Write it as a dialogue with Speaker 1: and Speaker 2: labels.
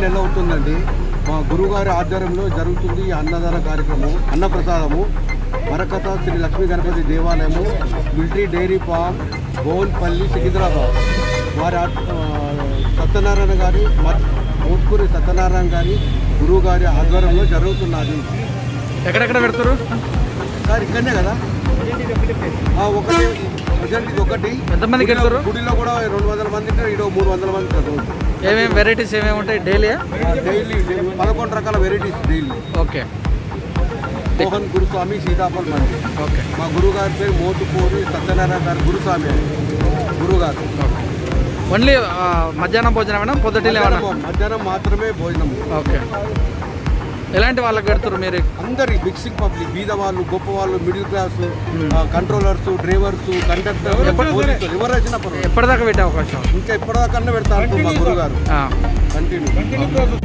Speaker 1: నెల అవుతుందండి. మా గురుగారి ఆధ్వర్యంలో జరుగుతుంది ఈ అన్నదాన కార్యక్రమం. అన్నప్రసాదము మరకథ శ్రీ లక్ష్మీ గణపతి దేవాలయము, military dairy farm, Bowenpally, Secunderabad వారి సత్యనారాయణ గారి మోత్కూరి సత్యనారాయణ గారి గురువు గారి ఆధ్వర్యంలో జరుగుతున్నది.
Speaker 2: ఎక్కడెక్కడ పెడతారు
Speaker 1: సార్? ఇక్కడనే కదా, ఒకటి ప్రజెంట్ ఇది ఒకటి.
Speaker 2: ఎంతమందికి వెళ్తారు?
Speaker 1: గుడిలో కూడా 200 మంది, ఇక్కడ 300 మంది చదువుతారు.
Speaker 2: ఏమేమి వెరైటీస్ ఏమేమి ఉంటాయి? డైలీ
Speaker 1: 11 రకాల వెరైటీస్ డైలీ.
Speaker 2: ఓకే.
Speaker 1: మోహన్ గురుస్వామి సీతాఫల్ మండి.
Speaker 2: ఓకే.
Speaker 1: మా గురుగారి పేరు మోతుకూరి సత్యనారాయణ గారు గురుస్వామి గురుగారు.
Speaker 2: ఓన్లీ మధ్యాహ్నం భోజనం, పొద్దుటిలే
Speaker 1: మధ్యాహ్నం మాత్రమే భోజనం.
Speaker 2: ఓకే. ఎలాంటి వాళ్ళకి పెడతారు మీరు?
Speaker 1: అందరి మిక్సింగ్ పబ్లిక్, బీద వాళ్ళు, గొప్ప వాళ్ళు, middle class, controllers, drivers, conductor, ఎవరైనా
Speaker 2: ఎప్పటిదాకా పెట్టే అవకాశం?
Speaker 1: ఇంకా ఎప్పటిదాకా పెడతారు మా గురుగారు కంటిన్యూ.